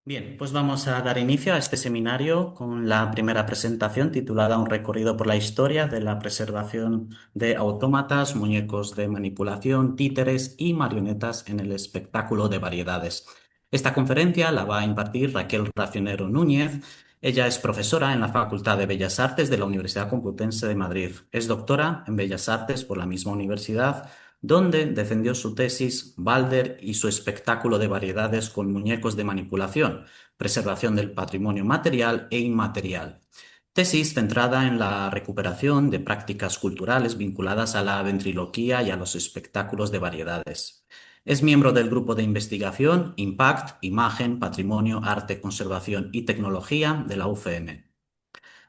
Bien, pues vamos a dar inicio a este seminario con la primera presentación titulada Un recorrido por la historia de la preservación de autómatas, muñecos de manipulación, títeres y marionetas en el espectáculo de variedades. Esta conferencia la va a impartir Raquel Racionero Núñez. Ella es profesora en la Facultad de Bellas Artes de la Universidad Complutense de Madrid. Es doctora en Bellas Artes por la misma universidad, donde defendió su tesis Balder y su espectáculo de variedades con muñecos de manipulación, preservación del patrimonio material e inmaterial. Tesis centrada en la recuperación de prácticas culturales vinculadas a la ventriloquía y a los espectáculos de variedades. Es miembro del grupo de investigación Impact, Imagen, Patrimonio, Arte, Conservación y Tecnología de la UCM.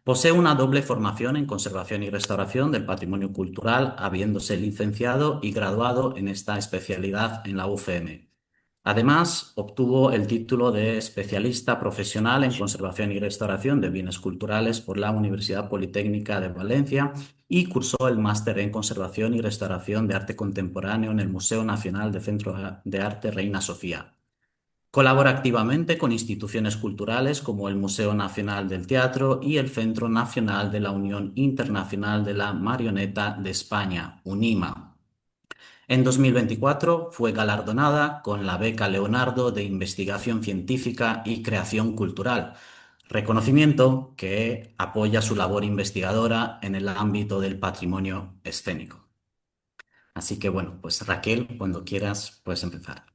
Posee una doble formación en conservación y restauración del patrimonio cultural, habiéndose licenciado y graduado en esta especialidad en la UCM. Además, obtuvo el título de especialista profesional en conservación y restauración de bienes culturales por la Universidad Politécnica de Valencia y cursó el máster en conservación y restauración de arte contemporáneo en el Museo Nacional de Centro de Arte Reina Sofía. Colabora activamente con instituciones culturales como el Museo Nacional del Teatro y el Centro Nacional de la Unión Internacional de la Marioneta de España, UNIMA. En 2024 fue galardonada con la Beca Leonardo de Investigación Científica y Creación Cultural, reconocimiento que apoya su labor investigadora en el ámbito del patrimonio escénico. Así que bueno, pues Raquel, cuando quieras, puedes empezar.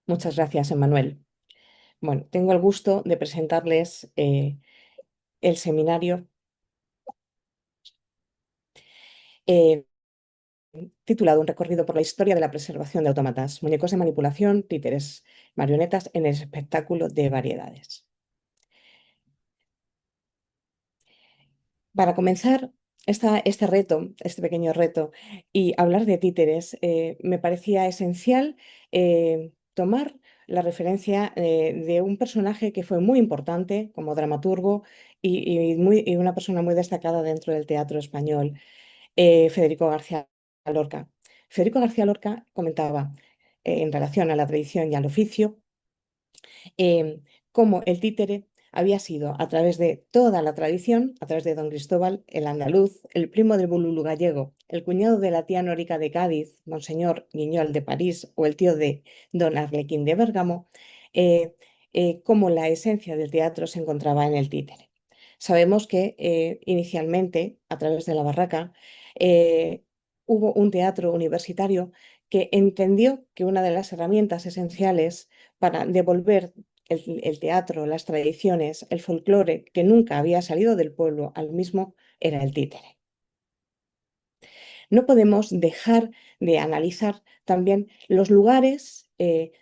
Muchas gracias, Emmanuel. Bueno, tengo el gusto de presentarles el seminario eh, titulado Un recorrido por la historia de la preservación de autómatas, muñecos de manipulación, títeres, marionetas en el espectáculo de variedades. Para comenzar este reto, este pequeño reto, y hablar de títeres, me parecía esencial tomar la referencia de un personaje que fue muy importante como dramaturgo y una persona muy destacada dentro del teatro español, Federico García Lorca. Federico García Lorca comentaba en relación a la tradición y al oficio cómo el títere había sido, a través de toda la tradición, a través de don Cristóbal, el andaluz, el primo del Bululu gallego, el cuñado de la tía Norica de Cádiz, Monseñor Guiñol de París o el tío de don Arlequín de Bérgamo, eh, cómo la esencia del teatro se encontraba en el títere. Sabemos que inicialmente, a través de la barraca, eh, hubo un teatro universitario que entendió que una de las herramientas esenciales para devolver el teatro, las tradiciones, el folclore que nunca había salido del pueblo al mismo, era el títere. No podemos dejar de analizar también los lugares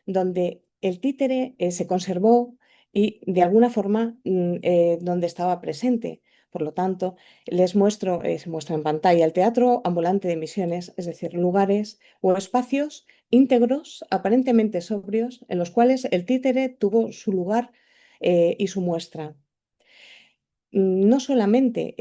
donde el títere se conservó y de alguna forma donde estaba presente. Por lo tanto, les muestro, se muestra en pantalla el teatro ambulante de Misiones, es decir, lugares o espacios íntegros, aparentemente sobrios, en los cuales el títere tuvo su lugar y su muestra. No solamente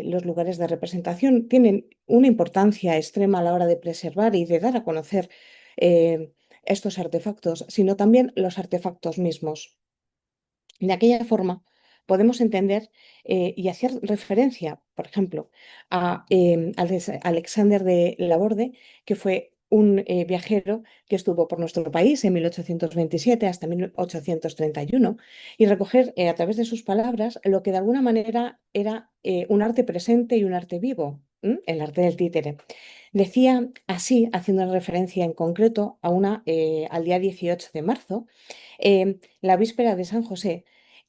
los lugares de representación tienen una importancia extrema a la hora de preservar y de dar a conocer estos artefactos, sino también los artefactos mismos. De aquella forma, podemos entender y hacer referencia, por ejemplo, a Alexander de Laborde, que fue un viajero que estuvo por nuestro país en 1827 hasta 1831, y recoger a través de sus palabras lo que de alguna manera era un arte presente y un arte vivo, el arte del títere. Decía así, haciendo referencia en concreto al día 18 de marzo, la víspera de San José,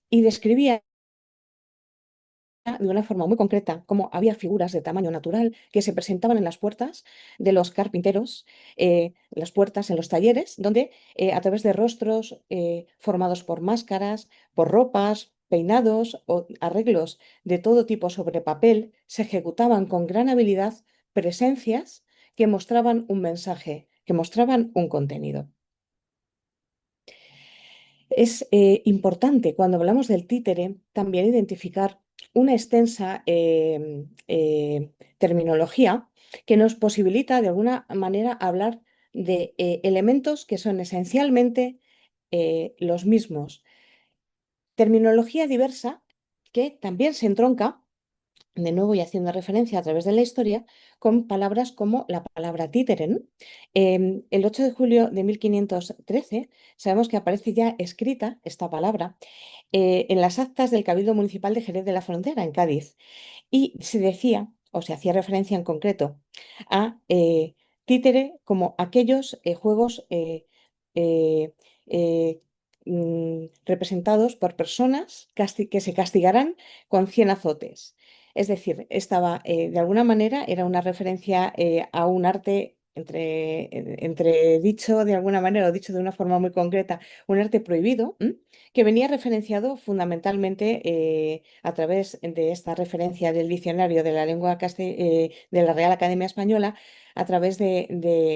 y describía de una forma muy concreta cómo había figuras de tamaño natural que se presentaban en las puertas de los carpinteros, las puertas en los talleres, donde a través de rostros formados por máscaras, por ropas, peinados o arreglos de todo tipo sobre papel, se ejecutaban con gran habilidad presencias que mostraban un mensaje, que mostraban un contenido. Es importante cuando hablamos del títere también identificar una extensa terminología que nos posibilita de alguna manera hablar de elementos que son esencialmente los mismos. Terminología diversa que también se entronca, de nuevo y haciendo referencia a través de la historia, con palabras como la palabra títere, ¿no? El 8 de julio de 1513 sabemos que aparece ya escrita esta palabra en las actas del Cabildo Municipal de Jerez de la Frontera, en Cádiz, y se decía, o se hacía referencia en concreto, a títere como aquellos juegos eh, eh, representados por personas que se castigarán con 100 azotes. Es decir, estaba, de alguna manera, era una referencia a un arte, entre dicho de alguna manera o dicho de una forma muy concreta, un arte prohibido, que venía referenciado fundamentalmente a través de esta referencia del diccionario de la lengua de la Real Academia Española, a través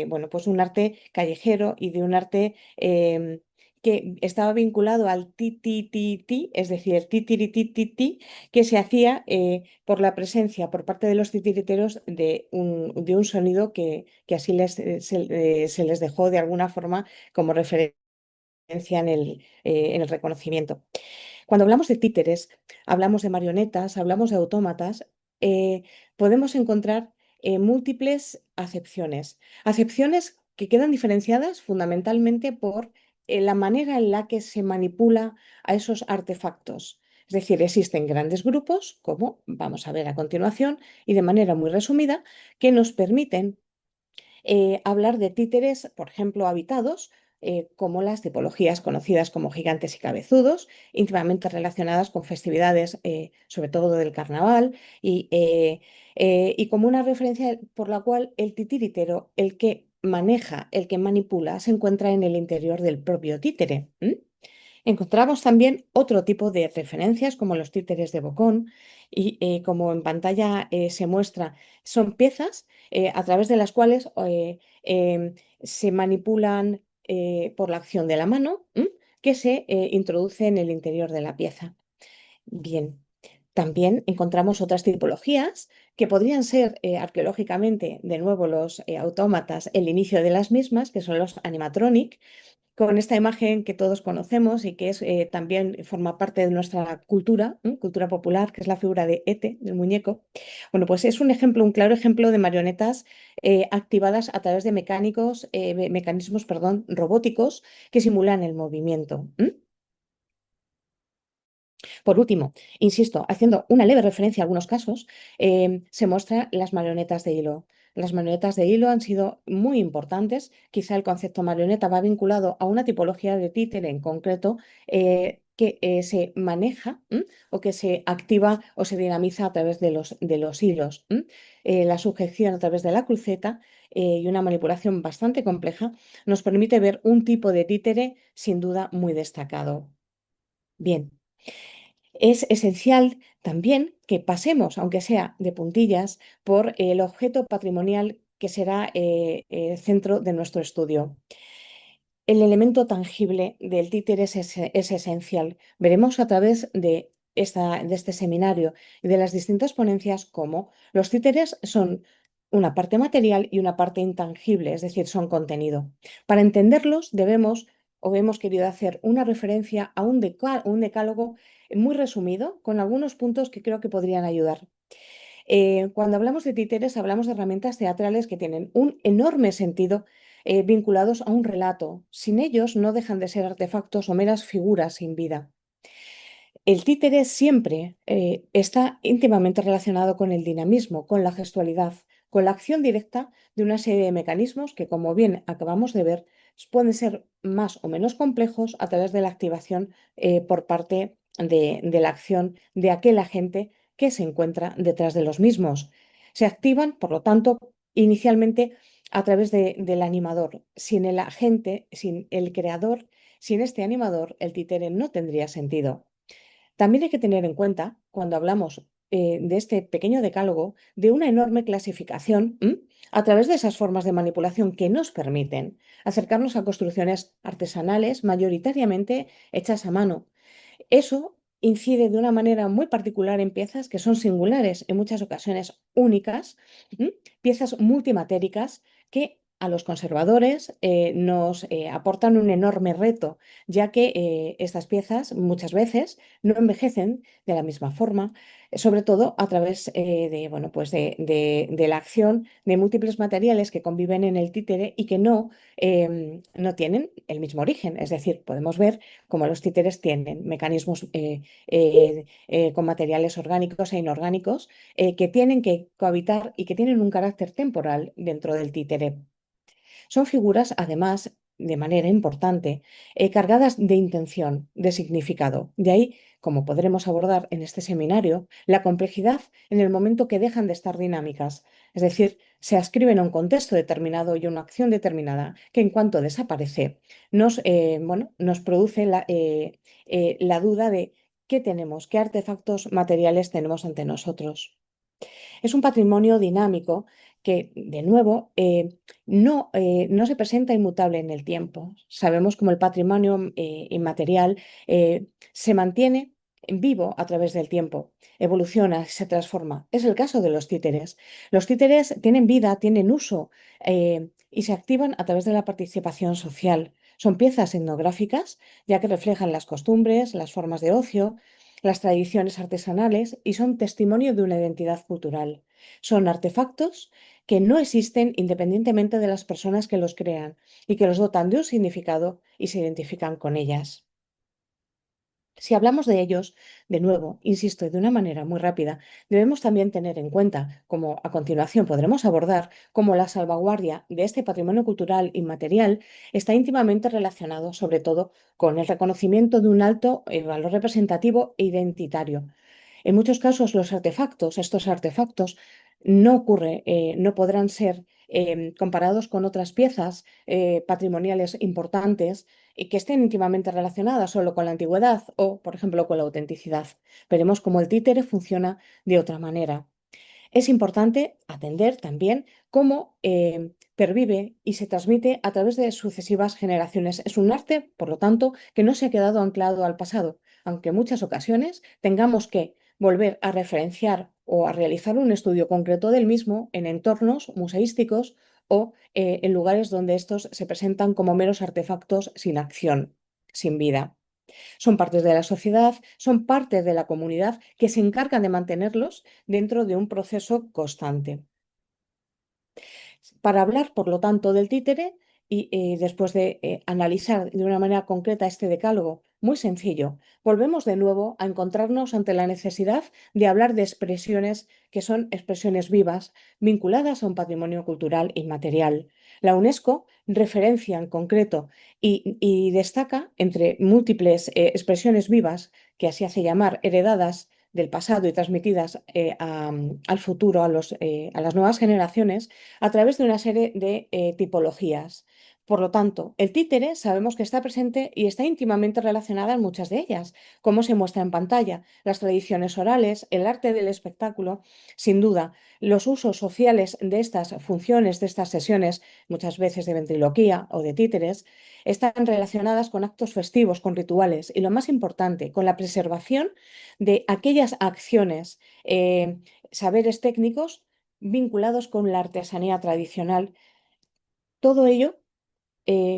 bueno, pues un arte callejero y de un arte que estaba vinculado al ti, es decir, el ti, que se hacía por la presencia por parte de los titiriteros de un sonido que así se les dejó de alguna forma como referencia en el reconocimiento. Cuando hablamos de títeres, hablamos de marionetas, hablamos de autómatas, podemos encontrar múltiples acepciones. Acepciones que quedan diferenciadas fundamentalmente por la manera en la que se manipula a esos artefactos. Es decir, existen grandes grupos, como vamos a ver a continuación, y de manera muy resumida, que nos permiten hablar de títeres, por ejemplo, habitados, como las tipologías conocidas como gigantes y cabezudos, íntimamente relacionadas con festividades, sobre todo del carnaval, y como una referencia por la cual el titiritero, el que maneja, el que manipula, se encuentra en el interior del propio títere. Encontramos también otro tipo de referencias como los títeres de Bocón y como en pantalla se muestra, son piezas a través de las cuales se manipulan por la acción de la mano, que se introduce en el interior de la pieza. Bien, también encontramos otras tipologías que podrían ser arqueológicamente, de nuevo, los autómatas, el inicio de las mismas, que son los animatronic, con esta imagen que todos conocemos y que es, también forma parte de nuestra cultura, cultura popular, que es la figura de Ete, del muñeco. Bueno, pues es un ejemplo, un claro ejemplo de marionetas activadas a través de mecanismos, perdón, robóticos que simulan el movimiento. Por último, insisto, haciendo una leve referencia a algunos casos, se muestran las marionetas de hilo. Las marionetas de hilo han sido muy importantes. Quizá el concepto marioneta va vinculado a una tipología de títere en concreto que se maneja o que se activa o se dinamiza a través de los hilos. La sujeción a través de la cruceta y una manipulación bastante compleja nos permite ver un tipo de títere sin duda muy destacado. Bien. Es esencial también que pasemos, aunque sea de puntillas, por el objeto patrimonial que será centro de nuestro estudio. El elemento tangible del títere es esencial. Veremos a través de este seminario y de las distintas ponencias cómo los títeres son una parte material y una parte intangible, es decir, son contenido. Para entenderlos debemos o hemos querido hacer una referencia a un decálogo muy resumido con algunos puntos que creo que podrían ayudar. Cuando hablamos de títeres, hablamos de herramientas teatrales que tienen un enorme sentido vinculados a un relato. Sin ellos no dejan de ser artefactos o meras figuras sin vida. El títere siempre está íntimamente relacionado con el dinamismo, con la gestualidad, con la acción directa de una serie de mecanismos que, como bien acabamos de ver, pueden ser más o menos complejos a través de la activación por parte de la acción de aquel agente que se encuentra detrás de los mismos. Se activan, por lo tanto, inicialmente a través del animador. Sin el agente, sin el creador, sin este animador, el títere no tendría sentido. También hay que tener en cuenta, cuando hablamos de este pequeño decálogo, de una enorme clasificación a través de esas formas de manipulación que nos permiten acercarnos a construcciones artesanales mayoritariamente hechas a mano. Eso incide de una manera muy particular en piezas que son singulares, en muchas ocasiones únicas, piezas multimatéricas que a los conservadores nos aportan un enorme reto, ya que estas piezas muchas veces no envejecen de la misma forma, sobre todo a través de, bueno, pues de la acción de múltiples materiales que conviven en el títere y que no tienen el mismo origen. Es decir, podemos ver cómo los títeres tienen mecanismos con materiales orgánicos e inorgánicos que tienen que cohabitar y que tienen un carácter temporal dentro del títere. Son figuras, además, de manera importante, cargadas de intención, de significado. De ahí, como podremos abordar en este seminario, la complejidad en el momento que dejan de estar dinámicas, es decir, se ascriben a un contexto determinado y a una acción determinada que en cuanto desaparece nos produce la duda de qué tenemos, qué artefactos materiales tenemos ante nosotros. Es un patrimonio dinámico que, de nuevo, no se presenta inmutable en el tiempo. Sabemos cómo el patrimonio inmaterial se mantiene vivo a través del tiempo, evoluciona, se transforma. Es el caso de los títeres. Los títeres tienen vida, tienen uso y se activan a través de la participación social. Son piezas etnográficas, ya que reflejan las costumbres, las formas de ocio, las tradiciones artesanales y son testimonio de una identidad cultural. Son artefactos que no existen independientemente de las personas que los crean y que los dotan de un significado y se identifican con ellas. Si hablamos de ellos, de nuevo, insisto, y de una manera muy rápida, debemos también tener en cuenta, como a continuación podremos abordar, cómo la salvaguardia de este patrimonio cultural inmaterial está íntimamente relacionado, sobre todo, con el reconocimiento de un alto valor representativo e identitario. En muchos casos, estos artefactos, no podrán ser comparados con otras piezas patrimoniales importantes y que estén íntimamente relacionadas solo con la antigüedad o, por ejemplo, con la autenticidad. Veremos cómo el títere funciona de otra manera. Es importante atender también cómo pervive y se transmite a través de sucesivas generaciones. Es un arte, por lo tanto, que no se ha quedado anclado al pasado, aunque en muchas ocasiones tengamos que volver a referenciar o a realizar un estudio concreto del mismo en entornos museísticos o en lugares donde estos se presentan como meros artefactos sin acción, sin vida. Son partes de la sociedad, son parte de la comunidad que se encargan de mantenerlos dentro de un proceso constante. Para hablar, por lo tanto, del títere y después de analizar de una manera concreta este decálogo muy sencillo, volvemos de nuevo a encontrarnos ante la necesidad de hablar de expresiones que son expresiones vivas vinculadas a un patrimonio cultural inmaterial. La UNESCO referencia en concreto y destaca entre múltiples expresiones vivas, que así hace llamar heredadas del pasado y transmitidas al futuro, a las nuevas generaciones, a través de una serie de tipologías. Por lo tanto, el títere sabemos que está presente y está íntimamente relacionada en muchas de ellas, como se muestra en pantalla, las tradiciones orales, el arte del espectáculo, sin duda, los usos sociales de estas funciones, de estas sesiones, muchas veces de ventriloquía o de títeres, están relacionadas con actos festivos, con rituales y, lo más importante, con la preservación de aquellas acciones, saberes técnicos vinculados con la artesanía tradicional. Todo ello,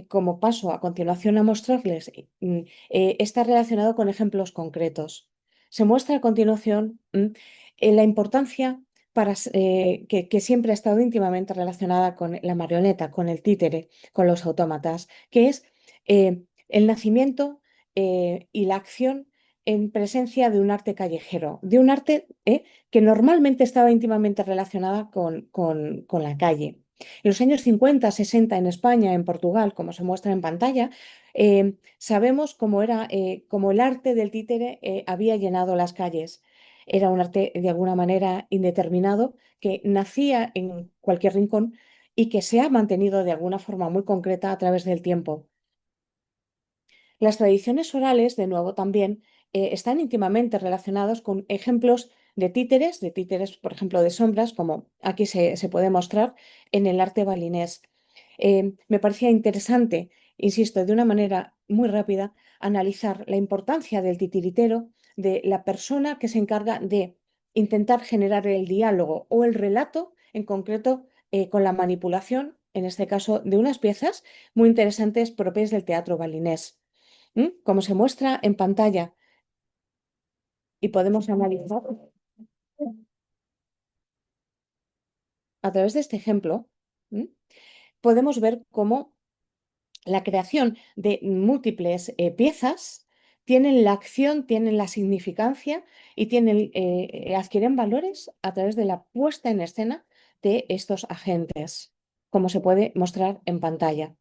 como paso a continuación a mostrarles, está relacionado con ejemplos concretos. Se muestra a continuación la importancia que siempre ha estado íntimamente relacionada con la marioneta, con el títere, con los autómatas, que es el nacimiento y la acción en presencia de un arte callejero, de un arte que normalmente estaba íntimamente relacionada con la calle. En los años 50, 60 en España, en Portugal, como se muestra en pantalla, sabemos cómo el arte del títere había llenado las calles. Era un arte de alguna manera indeterminado que nacía en cualquier rincón y que se ha mantenido de alguna forma muy concreta a través del tiempo. Las tradiciones orales, de nuevo, también están íntimamente relacionados con ejemplos de títeres, por ejemplo, de sombras, como aquí se puede mostrar en el arte balinés. Me parecía interesante, insisto, de una manera muy rápida, analizar la importancia del titiritero, de la persona que se encarga de intentar generar el diálogo o el relato, en concreto, con la manipulación en este caso, de unas piezas muy interesantes propias del teatro balinés. Como se muestra en pantalla y podemos analizar a través de este ejemplo, ¿m? Podemos ver cómo la creación de múltiples piezas tienen la acción, tienen la significancia y adquieren valores a través de la puesta en escena de estos agentes, como se puede mostrar en pantalla.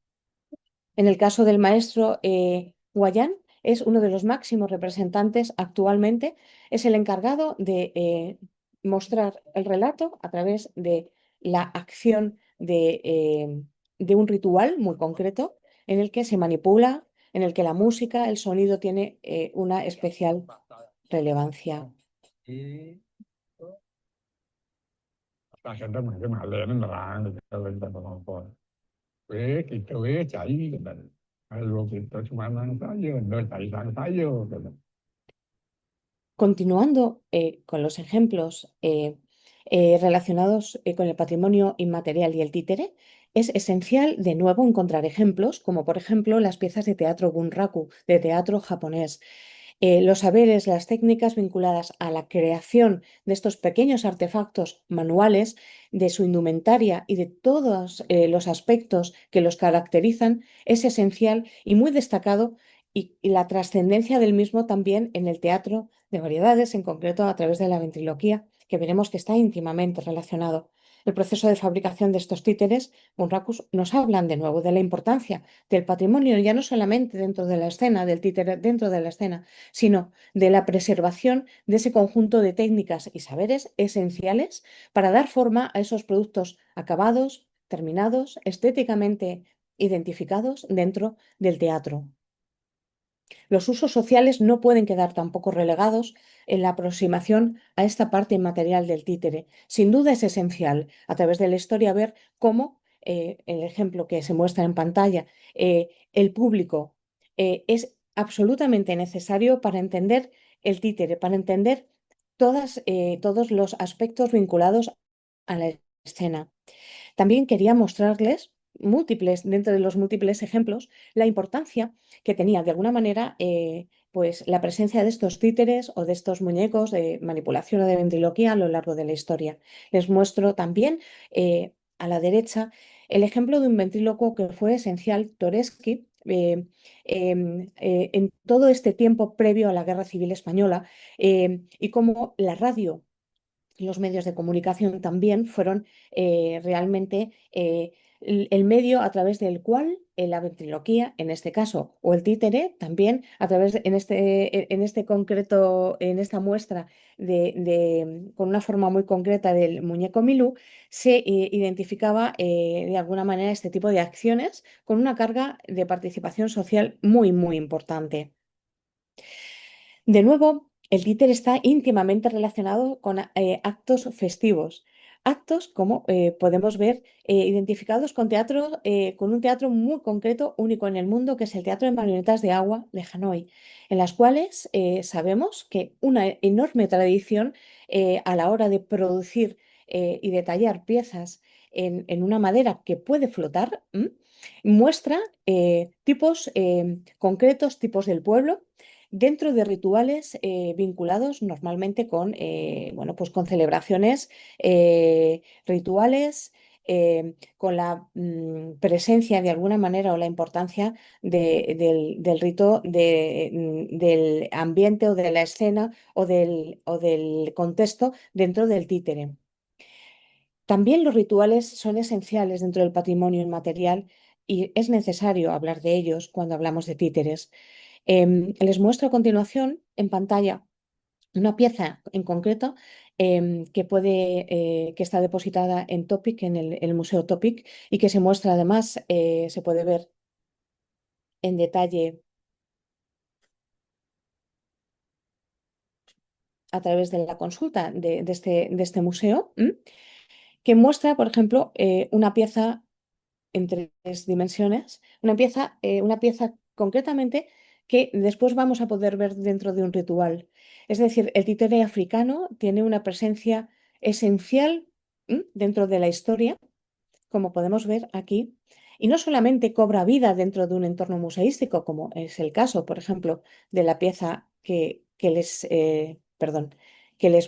En el caso del maestro Guayán, es uno de los máximos representantes actualmente, es el encargado de mostrar el relato a través de la acción de un ritual muy concreto en el que se manipula, en el que la música, el sonido tiene una especial relevancia. Ta sẽ tới mình cái mà lên là cho lên ta còn còn quế thì quế chảy cái này rồi thì tôi chúng nó tới giờ nơi tại sao tới giờ Continuando con los ejemplos relacionados con el patrimonio inmaterial y el títere, es esencial de nuevo encontrar ejemplos, como por ejemplo las piezas de teatro bunraku, de teatro japonés. Los saberes, las técnicas vinculadas a la creación de estos pequeños artefactos manuales, de su indumentaria y de todos los aspectos que los caracterizan, es esencial y muy destacado y la trascendencia del mismo también en el teatro de variedades, en concreto a través de la ventriloquía, que veremos que está íntimamente relacionado. El proceso de fabricación de estos títeres, bunrakus, nos hablan de nuevo de la importancia del patrimonio, ya no solamente dentro de la escena, del títere dentro de la escena, sino de la preservación de ese conjunto de técnicas y saberes esenciales para dar forma a esos productos acabados, terminados, estéticamente identificados dentro del teatro. Los usos sociales no pueden quedar tampoco relegados en la aproximación a esta parte inmaterial del títere. Sin duda es esencial a través de la historia ver cómo, el ejemplo que se muestra en pantalla, el público es absolutamente necesario para entender el títere, para entender todos los aspectos vinculados a la escena. También quería mostrarles dentro de los múltiples ejemplos, la importancia que tenía de alguna manera pues la presencia de estos títeres o de estos muñecos de manipulación o de ventriloquía a lo largo de la historia. Les muestro también a la derecha el ejemplo de un ventrílocuo que fue esencial, Toreschi, en todo este tiempo previo a la Guerra Civil Española, y cómo la radio, los medios de comunicación también fueron realmente el medio a través del cual la ventriloquía, en este caso, o el títere, también en este concreto, en esta muestra con una forma muy concreta del muñeco Milú, se identificaba de alguna manera este tipo de acciones con una carga de participación social muy, muy importante. De nuevo, el títer está íntimamente relacionado con actos festivos, actos como podemos ver identificados con un teatro muy concreto, único en el mundo, que es el Teatro de Marionetas de Agua de Hanoi, en las cuales sabemos que una enorme tradición a la hora de producir y detallar piezas en una madera que puede flotar, muestra tipos concretos, tipos del pueblo dentro de rituales vinculados normalmente con, bueno, pues con celebraciones rituales, con la presencia de alguna manera o la importancia del rito del ambiente o de la escena o del contexto dentro del títere. También los rituales son esenciales dentro del patrimonio inmaterial y es necesario hablar de ellos cuando hablamos de títeres. Les muestro a continuación en pantalla una pieza en concreto que está depositada en Topic, en el Museo Topic, y que se muestra además, se puede ver en detalle a través de la consulta de este museo, que muestra, por ejemplo, una pieza en tres dimensiones, una pieza concretamente que después vamos a poder ver dentro de un ritual. Es decir, el títere africano tiene una presencia esencial dentro de la historia como podemos ver aquí, y no solamente cobra vida dentro de un entorno museístico, como es el caso, por ejemplo, de la pieza que les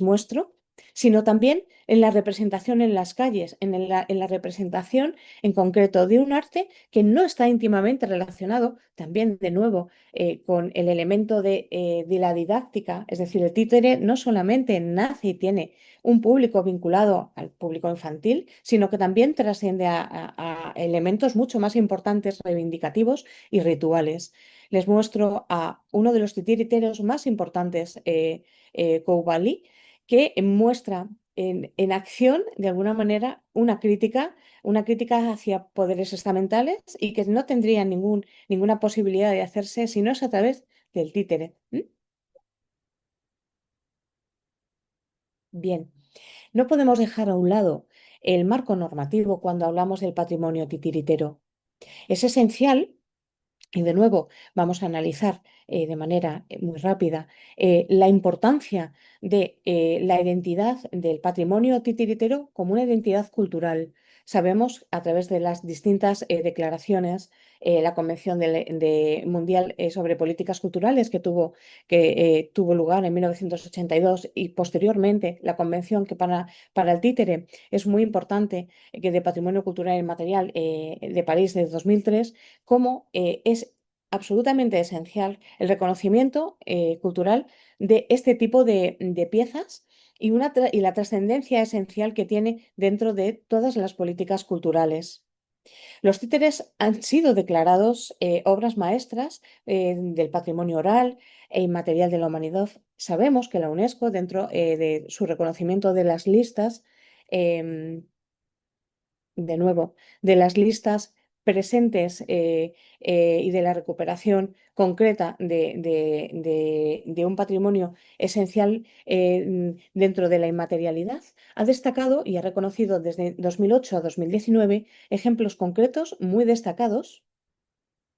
muestro, sino también en la representación en las calles, en la representación en concreto de un arte que no está íntimamente relacionado, también de nuevo, con el elemento de la didáctica, es decir, el títere no solamente nace y tiene un público vinculado al público infantil, sino que también trasciende a elementos mucho más importantes, reivindicativos y rituales. Les muestro a uno de los titiriteros más importantes, Coulibaly, que muestra en acción, de alguna manera, una crítica hacia poderes estamentales y que no tendría ninguna posibilidad de hacerse si no es a través del títere. Bien, no podemos dejar a un lado el marco normativo cuando hablamos del patrimonio titiritero. Es esencial. Y de nuevo, vamos a analizar de manera muy rápida la importancia de la identidad del patrimonio titiritero como una identidad cultural. Sabemos a través de las distintas declaraciones, la Convención Mundial sobre Políticas Culturales que tuvo lugar en 1982 y posteriormente la Convención que para el títere es muy importante, que de Patrimonio Cultural Inmaterial de París de 2003, cómo es absolutamente esencial el reconocimiento cultural de este tipo de piezas y la trascendencia esencial que tiene dentro de todas las políticas culturales. Los títeres han sido declarados obras maestras del patrimonio oral e inmaterial de la humanidad. Sabemos que la UNESCO, dentro de su reconocimiento de las listas, em, de nuevo, de las listas presentes y de la recuperación concreta de un patrimonio esencial dentro de la inmaterialidad, ha destacado y ha reconocido desde 2008 a 2019 ejemplos concretos muy destacados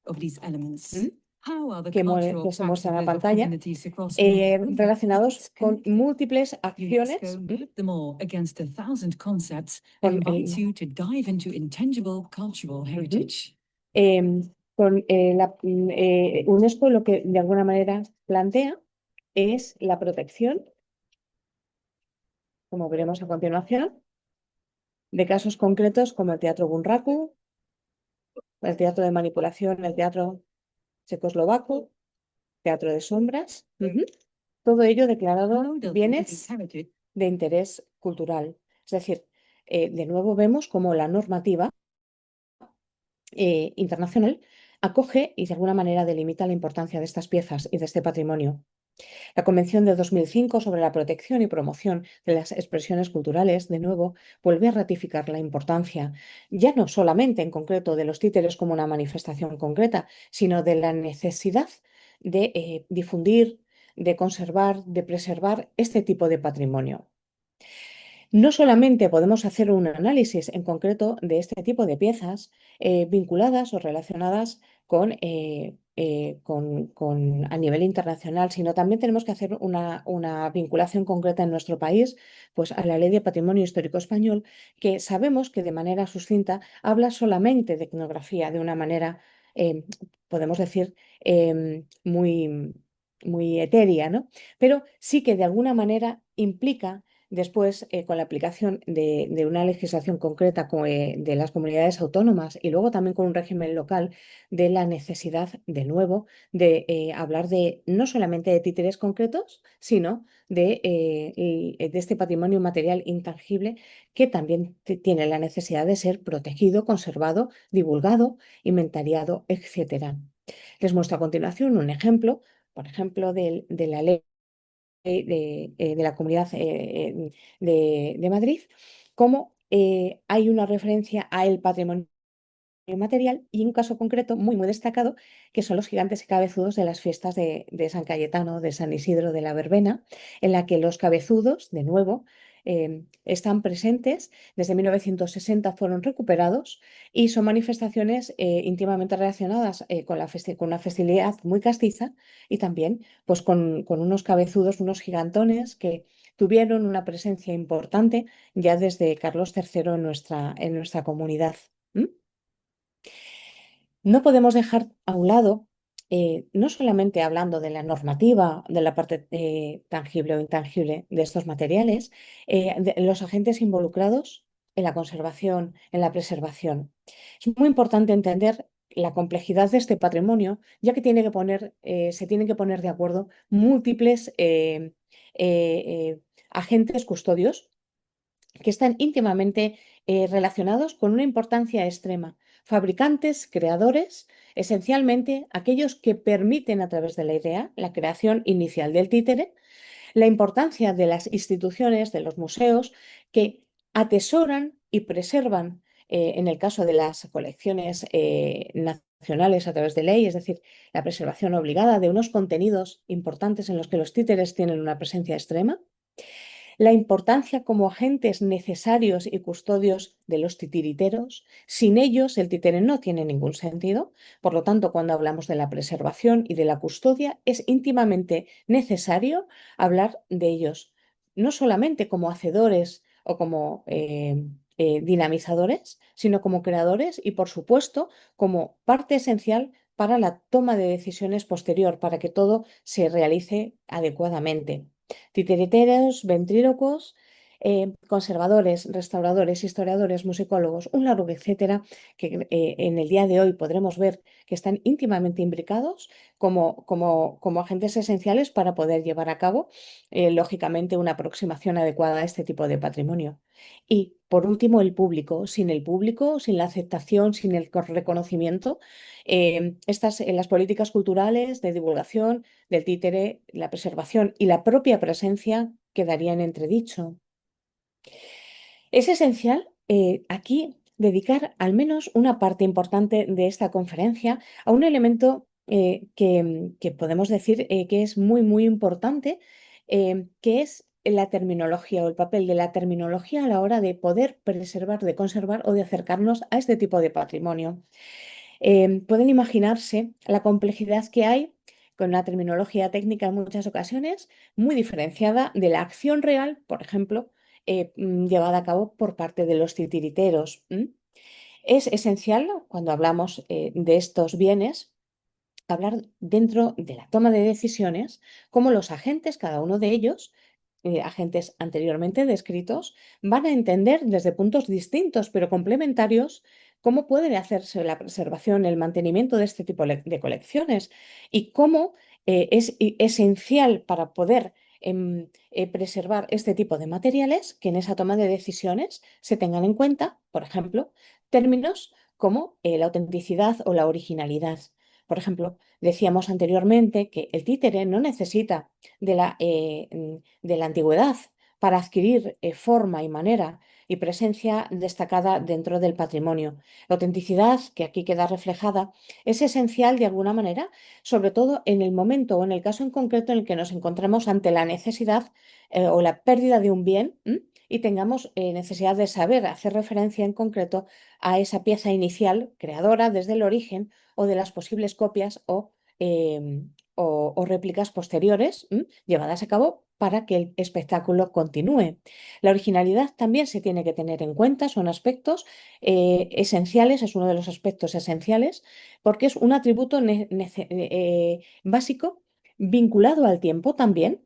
of these elements. ¿m? How are the que cultural se muestra en la practices of pantalla, communities across Europe relacionados con connected? múltiples acciones UNESCO put them all against 1,000 concepts con and el, invites you to dive into intangible cultural heritage. con UNESCO lo que de alguna manera plantea es la protección, como veremos a continuación, de casos concretos como el Teatro Bunraku, el Teatro de Manipulación, el Teatro Checoslovaco, Teatro de Sombras, todo ello declarado How does bienes this heritage de interés cultural. Es decir, de nuevo vemos cómo la normativa internacional acoge y de alguna manera delimita la importancia de estas piezas y de este patrimonio. La Convención de 2005 sobre la protección y promoción de las expresiones culturales, de nuevo, vuelve a ratificar la importancia, ya no solamente en concreto de los títeres como una manifestación concreta, sino de la necesidad de difundir, de conservar, de preservar este tipo de patrimonio. No solamente podemos hacer un análisis en concreto de este tipo de piezas vinculadas o relacionadas a nivel internacional, sino también tenemos que hacer una vinculación concreta en nuestro país, pues a la Ley de Patrimonio Histórico Español, que sabemos que de manera sucinta habla solamente de etnografía, de una manera, podemos decir, muy etérea, ¿no? Pero sí que de alguna manera implica después, con la aplicación de una legislación concreta de las comunidades autónomas y luego también con un régimen local, de la necesidad, de nuevo, de hablar no solamente de títeres concretos, sino de este patrimonio material intangible que también tiene la necesidad de ser protegido, conservado, divulgado, inventariado, etc. Les muestro a continuación un ejemplo, por ejemplo, de la ley de la Comunidad de Madrid, cómo hay una referencia a el patrimonio material y un caso concreto muy destacado, que son los gigantes y cabezudos de las fiestas de San Cayetano, de San Isidro, de la Verbena, en la que los cabezudos, de nuevo, están presentes. Desde 1960 fueron recuperados y son manifestaciones íntimamente relacionadas con una festividad muy castiza y también pues, con unos cabezudos, unos gigantones que tuvieron una presencia importante ya desde Carlos III en nuestra comunidad. ¿Mm? No podemos dejar a un lado, no solamente hablando de la normativa, de la parte tangible o intangible de estos materiales, de los agentes involucrados en la conservación, en la preservación. Es muy importante entender la complejidad de este patrimonio, ya que se tienen que poner de acuerdo múltiples agentes custodios que están íntimamente relacionados con una importancia extrema. Fabricantes, creadores, esencialmente aquellos que permiten a través de la idea la creación inicial del títere, la importancia de las instituciones, de los museos, que atesoran y preservan, en el caso de las colecciones nacionales a través de ley, es decir, la preservación obligada de unos contenidos importantes en los que los títeres tienen una presencia extrema, la importancia como agentes necesarios y custodios de los titiriteros. Sin ellos, el títere no tiene ningún sentido. Por lo tanto, cuando hablamos de la preservación y de la custodia, es íntimamente necesario hablar de ellos, no solamente como hacedores o como dinamizadores, sino como creadores y, por supuesto, como parte esencial para la toma de decisiones posterior, para que todo se realice adecuadamente. Titiriteros, ventrílocos, conservadores, restauradores, historiadores, musicólogos, un largo etcétera, que en el día de hoy podremos ver que están íntimamente imbricados como agentes esenciales para poder llevar a cabo, lógicamente, una aproximación adecuada a este tipo de patrimonio. Y, por último, el público. Sin el público, sin la aceptación, sin el reconocimiento, las políticas culturales de divulgación del títere, la preservación y la propia presencia quedarían en entredicho. Es esencial aquí dedicar al menos una parte importante de esta conferencia a un elemento que podemos decir que es muy, muy importante, que es la terminología o el papel de la terminología a la hora de poder preservar, de conservar o de acercarnos a este tipo de patrimonio. Pueden imaginarse la complejidad que hay con una terminología técnica en muchas ocasiones muy diferenciada de la acción real, por ejemplo, llevada a cabo por parte de los titiriteros. Es esencial, cuando hablamos de estos bienes, hablar dentro de la toma de decisiones, cómo los agentes, cada uno de ellos, agentes anteriormente descritos, van a entender desde puntos distintos pero complementarios cómo puede hacerse la preservación, el mantenimiento de este tipo de colecciones y cómo es esencial para poder preservar este tipo de materiales que en esa toma de decisiones se tengan en cuenta, por ejemplo, términos como la autenticidad o la originalidad. Por ejemplo, decíamos anteriormente que el títere no necesita de la antigüedad para adquirir forma y manera y presencia destacada dentro del patrimonio. La autenticidad, que aquí queda reflejada, es esencial de alguna manera, sobre todo en el momento o en el caso en concreto en el que nos encontramos ante la necesidad o la pérdida de un bien y tengamos necesidad de saber hacer referencia en concreto a esa pieza inicial, creadora desde el origen, o de las posibles copias o réplicas posteriores llevadas a cabo para que el espectáculo continúe. La originalidad también se tiene que tener en cuenta, son aspectos esenciales, es uno de los aspectos esenciales, porque es un atributo básico vinculado al tiempo también,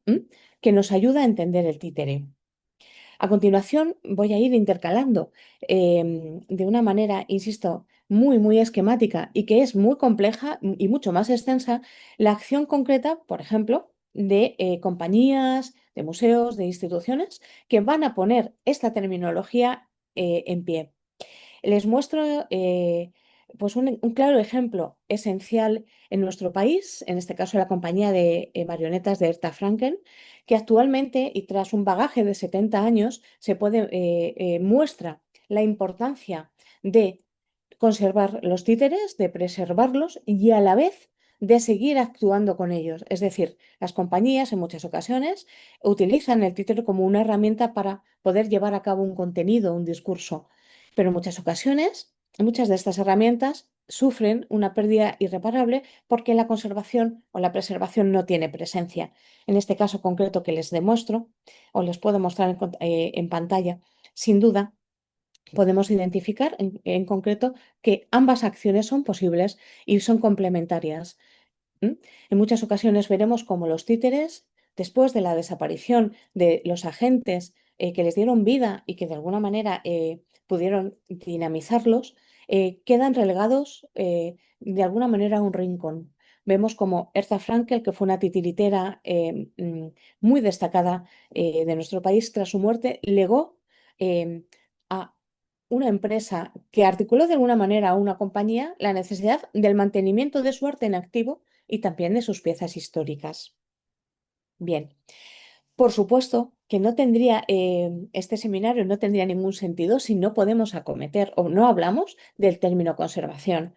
que nos ayuda a entender el títere. A continuación, voy a ir intercalando de una manera, insisto, muy, muy esquemática y que es muy compleja y mucho más extensa, la acción concreta, por ejemplo, de compañías, de museos, de instituciones que van a poner esta terminología en pie. Les muestro pues un claro ejemplo esencial en nuestro país, en este caso la compañía de marionetas de Herta Franken, que actualmente y tras un bagaje de 70 años muestra la importancia de conservar los títeres, de preservarlos y a la vez de seguir actuando con ellos. Es decir, las compañías en muchas ocasiones utilizan el títere como una herramienta para poder llevar a cabo un contenido, un discurso, pero en muchas ocasiones muchas de estas herramientas sufren una pérdida irreparable porque la conservación o la preservación no tiene presencia. En este caso concreto que les demuestro o les puedo mostrar en pantalla, sin duda podemos identificar en concreto que ambas acciones son posibles y son complementarias. En muchas ocasiones veremos cómo los títeres, después de la desaparición de los agentes que les dieron vida y que de alguna manera pudieron dinamizarlos, quedan relegados de alguna manera a un rincón. Vemos como Herta Frankel, que fue una titiritera muy destacada de nuestro país, tras su muerte, legó a una empresa que articuló de alguna manera a una compañía la necesidad del mantenimiento de su arte en activo y también de sus piezas históricas. Bien, por supuesto que no tendría este seminario no tendría ningún sentido si no podemos acometer o no hablamos del término conservación.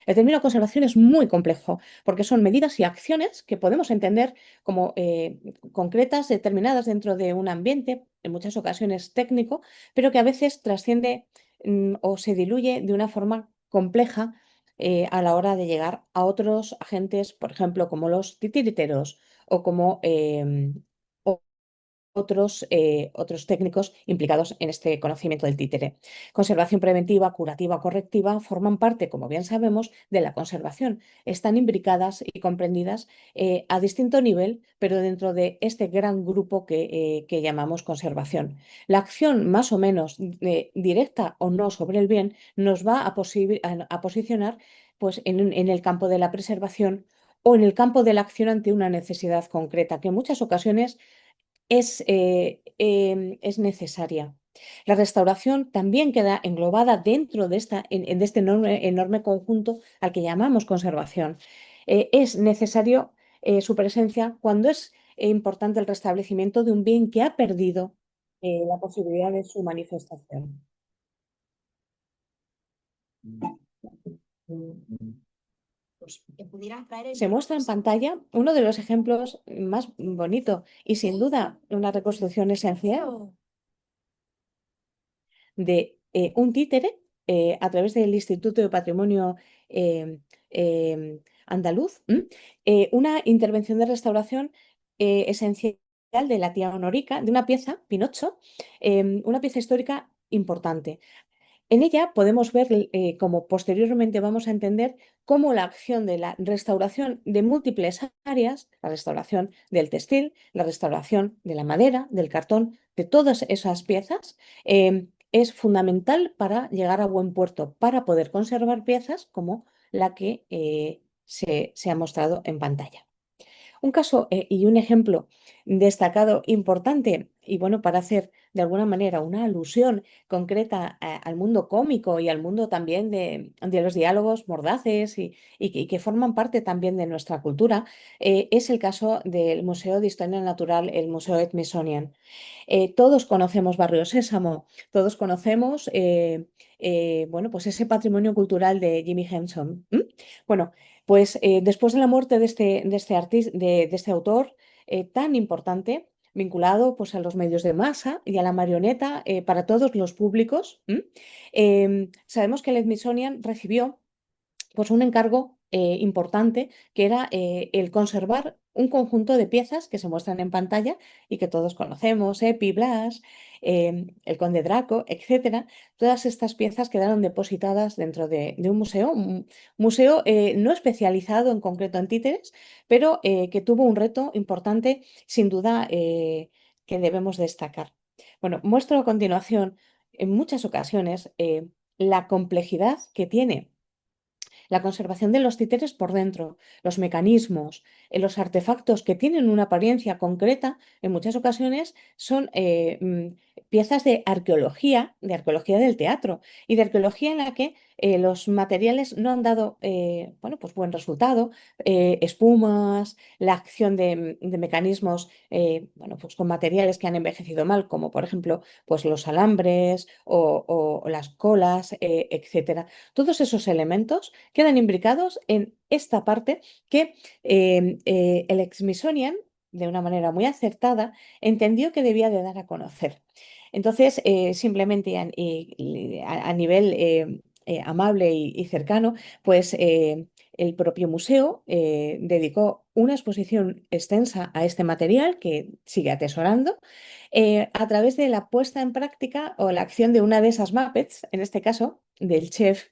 El término conservación es muy complejo porque son medidas y acciones que podemos entender como concretas, determinadas dentro de un ambiente, en muchas ocasiones técnico, pero que a veces trasciende o se diluye de una forma compleja a la hora de llegar a otros agentes, por ejemplo, como los titiriteros o como otros técnicos implicados en este conocimiento del títere. Conservación preventiva, curativa o correctiva forman parte, como bien sabemos, de la conservación. Están imbricadas y comprendidas a distinto nivel, pero dentro de este gran grupo que llamamos conservación. La acción más o menos directa o no sobre el bien nos va a posicionar pues, en el campo de la preservación o en el campo de la acción ante una necesidad concreta, que en muchas ocasiones es necesaria. La restauración también queda englobada dentro de, de este enorme conjunto al que llamamos conservación. Es necesario su presencia cuando es importante el restablecimiento de un bien que ha perdido la posibilidad de su manifestación. Se muestra en pantalla uno de los ejemplos más bonitos y sin duda una reconstrucción esencial de un títere a través del Instituto de Patrimonio Andaluz, una intervención de restauración esencial de la tía Honorica, de una pieza, Pinocho, una pieza histórica importante. En ella podemos ver, como posteriormente vamos a entender, cómo la acción de la restauración de múltiples áreas, la restauración del textil, la restauración de la madera, del cartón, de todas esas piezas, es fundamental para llegar a buen puerto, para poder conservar piezas como la que se ha mostrado en pantalla. Un caso y un ejemplo destacado importante y bueno, para hacer de alguna manera una alusión concreta al mundo cómico y al mundo también de los diálogos mordaces y que forman parte también de nuestra cultura, es el caso del Museo de Historia Natural, el Museo Smithsonian. Todos conocemos Barrio Sésamo, todos conocemos bueno, pues ese patrimonio cultural de Jimmy Henson. Bueno, pues después de la muerte de este autor tan importante, vinculado pues, a los medios de masa y a la marioneta para todos los públicos, sabemos que el Smithsonian recibió pues un encargo importante que era el conservar un conjunto de piezas que se muestran en pantalla y que todos conocemos, Epi, Blas, el Conde Draco, etcétera. Todas estas piezas quedaron depositadas dentro de un museo no especializado en concreto en títeres, pero que tuvo un reto importante, sin duda, que debemos destacar. Bueno, muestro a continuación, en muchas ocasiones, la complejidad que tiene la conservación de los títeres por dentro, los mecanismos, los artefactos que tienen una apariencia concreta, en muchas ocasiones son piezas de arqueología del teatro y de arqueología en la que los materiales no han dado bueno, pues buen resultado, espumas, la acción de mecanismos bueno, pues con materiales que han envejecido mal, como por ejemplo pues los alambres o las colas, etcétera. Todos esos elementos quedan imbricados en esta parte que el Smithsonian, de una manera muy acertada, entendió que debía de dar a conocer. Entonces, simplemente a nivel amable y cercano, pues el propio museo dedicó una exposición extensa a este material que sigue atesorando a través de la puesta en práctica o la acción de una de esas Muppets, en este caso del chef,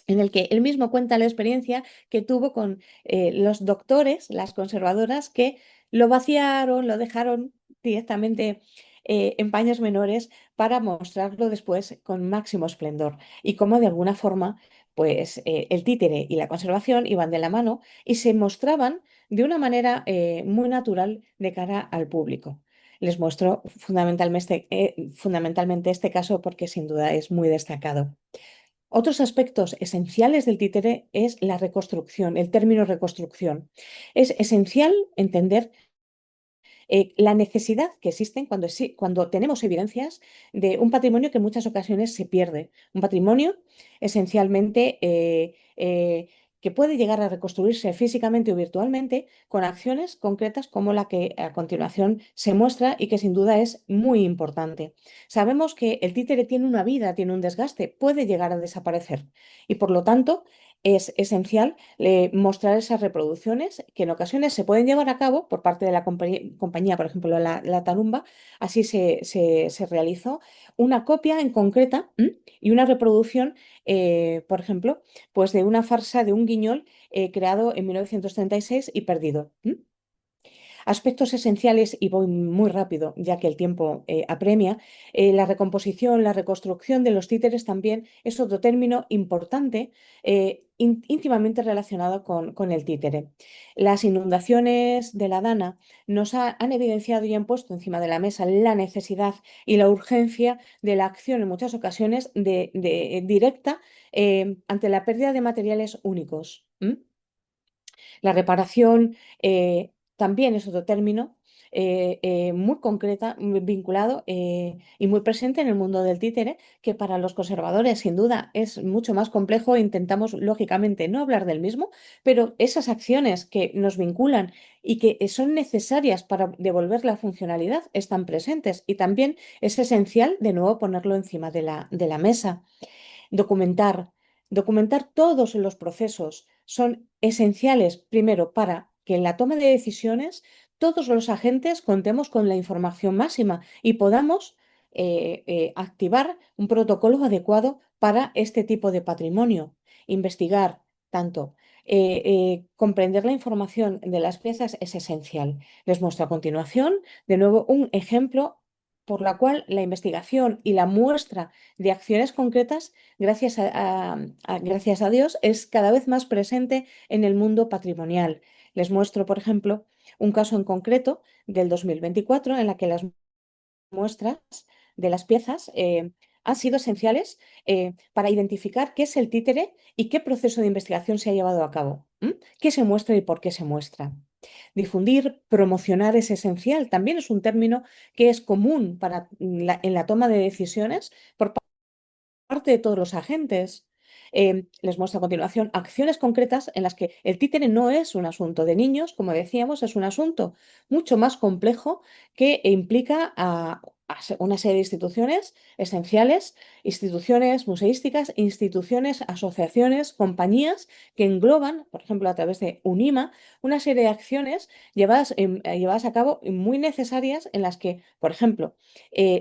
en el que él mismo cuenta la experiencia que tuvo con los doctores, las conservadoras, que lo vaciaron, lo dejaron directamente en paños menores para mostrarlo después con máximo esplendor. Y cómo de alguna forma, pues el títere y la conservación iban de la mano y se mostraban de una manera muy natural de cara al público. Les muestro fundamentalmente este caso porque sin duda es muy destacado. Otros aspectos esenciales del títere es la reconstrucción, el término reconstrucción. Es esencial entender la necesidad que existen cuando tenemos evidencias de un patrimonio que en muchas ocasiones se pierde. Un patrimonio esencialmente que puede llegar a reconstruirse físicamente o virtualmente con acciones concretas como la que a continuación se muestra y que sin duda es muy importante. Sabemos que el títere tiene una vida, tiene un desgaste, puede llegar a desaparecer y por lo tanto es esencial mostrar esas reproducciones que en ocasiones se pueden llevar a cabo por parte de la compañía, por ejemplo, la Tarumba. Así se realizó una copia en concreta y una reproducción, por ejemplo, pues de una farsa de un guiñol creado en 1936 y perdido. Aspectos esenciales, y voy muy rápido ya que el tiempo apremia, la recomposición, la reconstrucción de los títeres también es otro término importante, íntimamente relacionado con el títere. Las inundaciones de la Dana han evidenciado y han puesto encima de la mesa la necesidad y la urgencia de la acción en muchas ocasiones directa ante la pérdida de materiales únicos. La reparación también es otro término muy concreta, muy vinculado y muy presente en el mundo del títere, que para los conservadores sin duda es mucho más complejo. Intentamos, lógicamente, no hablar del mismo, pero esas acciones que nos vinculan y que son necesarias para devolver la funcionalidad están presentes y también es esencial, de nuevo, ponerlo encima de la mesa. Documentar. Documentar todos los procesos son esenciales, primero, para que en la toma de decisiones todos los agentes contemos con la información máxima y podamos activar un protocolo adecuado para este tipo de patrimonio. Investigar tanto. Comprender la información de las piezas es esencial. Les muestro a continuación, de nuevo, un ejemplo por la cual la investigación y la muestra de acciones concretas, gracias a Dios, es cada vez más presente en el mundo patrimonial. Les muestro, por ejemplo, un caso en concreto del 2024 en la que las muestras de las piezas han sido esenciales para identificar qué es el títere y qué proceso de investigación se ha llevado a cabo, qué se muestra y por qué se muestra. Difundir, promocionar es esencial. También es un término que es común en la toma de decisiones por parte de todos los agentes. Les muestro a continuación acciones concretas en las que el títere no es un asunto de niños, como decíamos, es un asunto mucho más complejo que implica a una serie de instituciones esenciales, instituciones museísticas, instituciones, asociaciones, compañías que engloban, por ejemplo, a través de UNIMA, una serie de acciones llevadas a cabo y muy necesarias en las que, por ejemplo,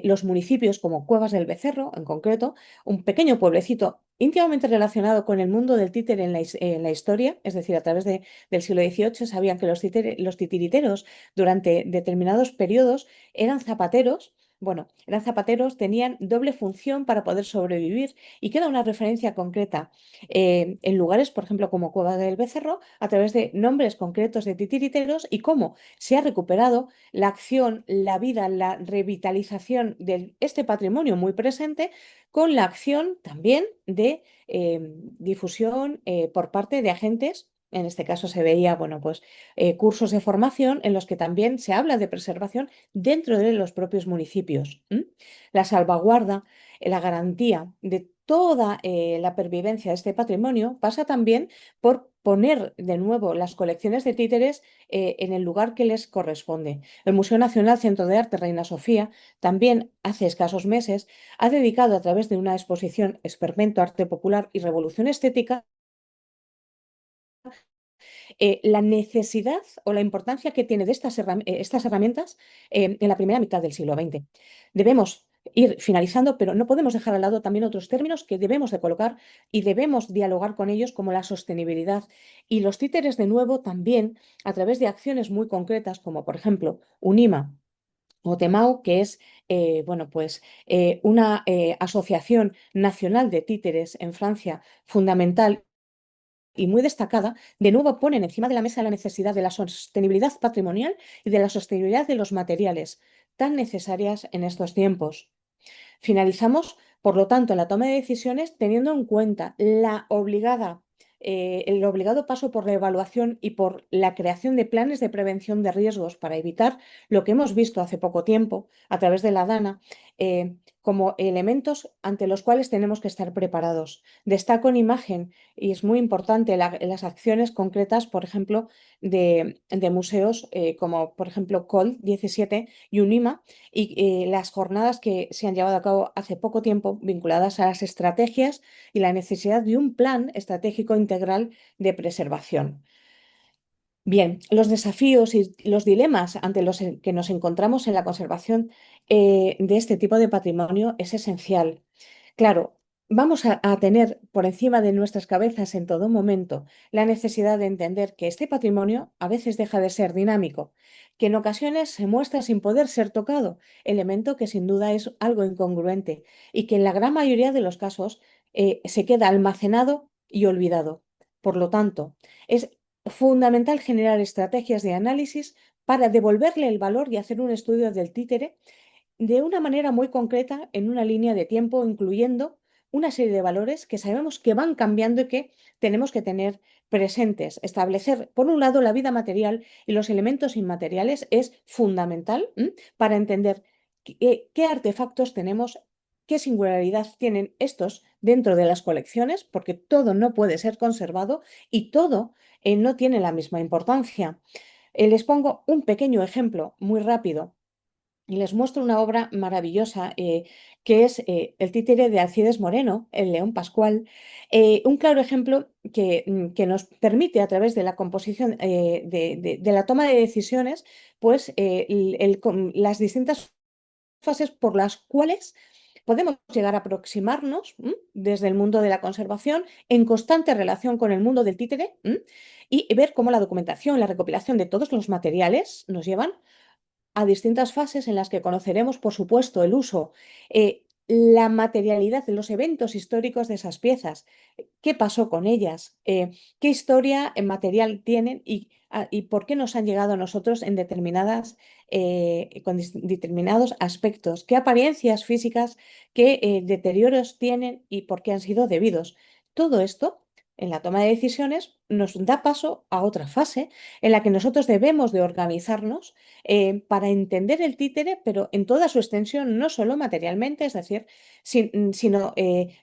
los municipios como Cuevas del Becerro, en concreto, un pequeño pueblecito íntimamente relacionado con el mundo del títere en la historia, es decir, a través del siglo XVIII sabían que los titiriteros durante determinados periodos eran zapateros. Bueno, eran zapateros, tenían doble función para poder sobrevivir y queda una referencia concreta en lugares, por ejemplo, como Cueva del Becerro, a través de nombres concretos de titiriteros y cómo se ha recuperado la acción, la vida, la revitalización de este patrimonio muy presente con la acción también de difusión por parte de agentes En este caso se veía, bueno, pues cursos de formación en los que también se habla de preservación dentro de los propios municipios. La salvaguarda, la garantía de toda la pervivencia de este patrimonio pasa también por poner de nuevo las colecciones de títeres en el lugar que les corresponde. El Museo Nacional Centro de Arte Reina Sofía también hace escasos meses ha dedicado a través de una exposición Experimento Arte Popular y Revolución Estética la necesidad o la importancia que tiene de estas herramientas en la primera mitad del siglo XX. Debemos ir finalizando, pero no podemos dejar al lado también otros términos que debemos de colocar y debemos dialogar con ellos, como la sostenibilidad. Y los títeres, de nuevo, también a través de acciones muy concretas, como por ejemplo UNIMA o TEMAO, que es bueno, pues, una asociación nacional de títeres en Francia fundamental y muy destacada, de nuevo ponen encima de la mesa la necesidad de la sostenibilidad patrimonial y de la sostenibilidad de los materiales, tan necesarias en estos tiempos. Finalizamos, por lo tanto, la toma de decisiones teniendo en cuenta el obligado paso por la evaluación y por la creación de planes de prevención de riesgos para evitar lo que hemos visto hace poco tiempo a través de la DANA, como elementos ante los cuales tenemos que estar preparados. Destaco en imagen, y es muy importante, las acciones concretas, por ejemplo, de museos como, por ejemplo, COL 17 y UNIMA, y las jornadas que se han llevado a cabo hace poco tiempo vinculadas a las estrategias y la necesidad de un plan estratégico integral de preservación. Bien, los desafíos y los dilemas ante los que nos encontramos en la conservación de este tipo de patrimonio es esencial. Claro, vamos a tener por encima de nuestras cabezas en todo momento la necesidad de entender que este patrimonio a veces deja de ser dinámico, que en ocasiones se muestra sin poder ser tocado, elemento que sin duda es algo incongruente y que en la gran mayoría de los casos se queda almacenado y olvidado. Por lo tanto, es fundamental generar estrategias de análisis para devolverle el valor y hacer un estudio del títere de una manera muy concreta en una línea de tiempo, incluyendo una serie de valores que sabemos que van cambiando y que tenemos que tener presentes. Establecer, por un lado, la vida material y los elementos inmateriales es fundamental para entender qué artefactos tenemos, qué singularidad tienen estos dentro de las colecciones, porque todo no puede ser conservado y todo no tiene la misma importancia. Les pongo un pequeño ejemplo muy rápido y les muestro una obra maravillosa que es el títere de Alcides Moreno, el León Pascual, un claro ejemplo que nos permite a través de la composición, de la toma de decisiones, pues las distintas fases por las cuales podemos llegar a aproximarnos desde el mundo de la conservación en constante relación con el mundo del títere y ver cómo la documentación, la recopilación de todos los materiales nos llevan a distintas fases en las que conoceremos, por supuesto, el uso, la materialidad de los eventos históricos de esas piezas, qué pasó con ellas, qué historia material tienen y por qué nos han llegado a nosotros en con determinados aspectos, qué apariencias físicas, qué deterioros tienen y por qué han sido debidos. Todo esto en la toma de decisiones nos da paso a otra fase en la que nosotros debemos de organizarnos para entender el títere, pero en toda su extensión, no solo materialmente, es decir, sino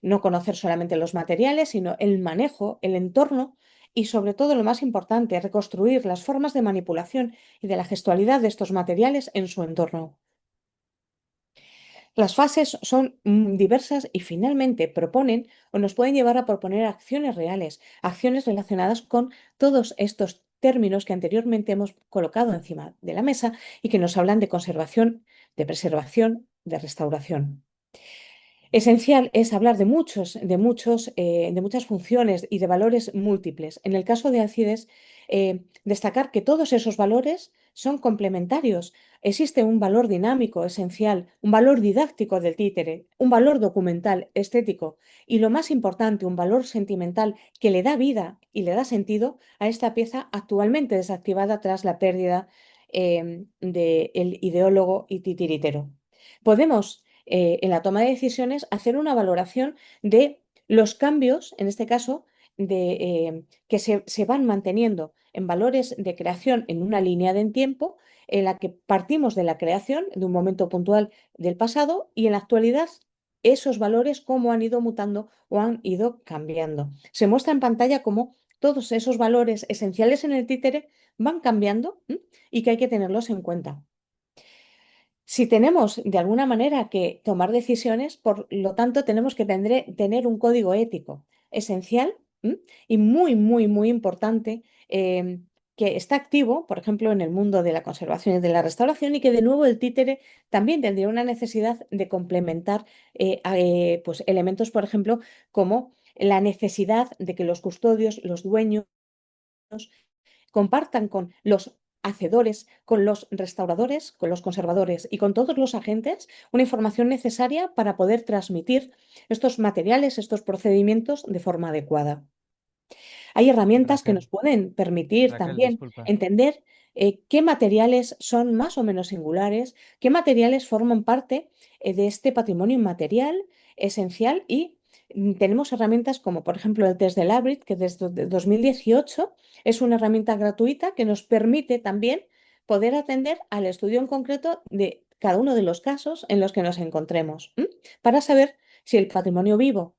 no conocer solamente los materiales, sino el manejo, el entorno y sobre todo lo más importante, reconstruir las formas de manipulación y de la gestualidad de estos materiales en su entorno. Las fases son diversas y finalmente proponen o nos pueden llevar a proponer acciones reales, acciones relacionadas con todos estos términos que anteriormente hemos colocado encima de la mesa y que nos hablan de conservación, de preservación, de restauración. Esencial es hablar de muchas funciones y de valores múltiples. En el caso de Alcides, destacar que todos esos valores son complementarios. Existe un valor dinámico esencial, un valor didáctico del títere, un valor documental, estético y, lo más importante, un valor sentimental que le da vida y le da sentido a esta pieza actualmente desactivada tras la pérdida del ideólogo y titiritero. Podemos en la toma de decisiones, hacer una valoración de los cambios, en este caso, que se van manteniendo en valores de creación en una línea de tiempo en la que partimos de la creación de un momento puntual del pasado y en la actualidad esos valores cómo han ido mutando o han ido cambiando. Se muestra en pantalla cómo todos esos valores esenciales en el títere van cambiando, y que hay que tenerlos en cuenta. Si tenemos de alguna manera que tomar decisiones, por lo tanto, tenemos que tener un código ético esencial, y muy, muy, muy importante, que está activo, por ejemplo, en el mundo de la conservación y de la restauración, y que de nuevo el títere también tendría una necesidad de complementar pues, elementos, por ejemplo, como la necesidad de que los custodios, los dueños, compartan con los hacedores, con los restauradores, con los conservadores y con todos los agentes una información necesaria para poder transmitir estos materiales, estos procedimientos de forma adecuada. Hay herramientas que nos pueden permitir Raquel, también disculpa. entender qué materiales son más o menos singulares, qué materiales forman parte de este patrimonio inmaterial esencial y tenemos herramientas como por ejemplo el test de Labrit, que desde 2018 es una herramienta gratuita que nos permite también poder atender al estudio en concreto de cada uno de los casos en los que nos encontremos, para saber si el patrimonio vivo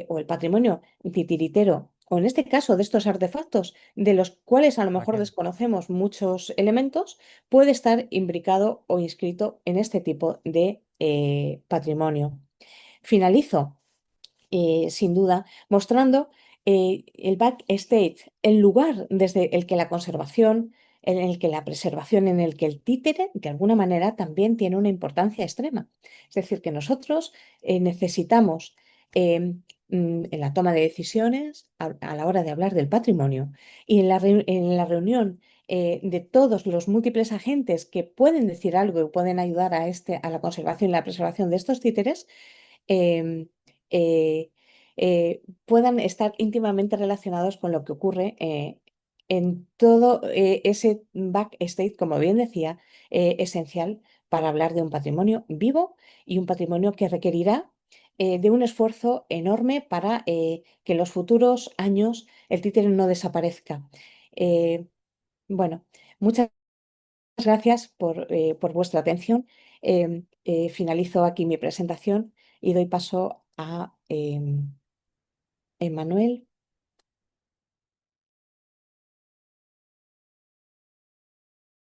o el patrimonio titiritero, o en este caso de estos artefactos, de los cuales a lo mejor Raquel. desconocemos muchos elementos, puede estar imbricado o inscrito en este tipo de patrimonio. Finalizo, sin duda, mostrando el backstage, el lugar desde el que la conservación, en el que la preservación, en el que el títere, de alguna manera, también tiene una importancia extrema. Es decir, que nosotros necesitamos, en la toma de decisiones, a la hora de hablar del patrimonio y en la reunión de todos los múltiples agentes que pueden decir algo y pueden ayudar a la conservación y la preservación de estos títeres, em, eh, puedan estar íntimamente relacionados con lo que ocurre en todo ese backstage, como bien decía, esencial para hablar de un patrimonio vivo y un patrimonio que requerirá de un esfuerzo enorme para que en los futuros años el títere no desaparezca. Bueno, muchas gracias por vuestra atención. Finalizo aquí mi presentación y doy paso a Emmanuel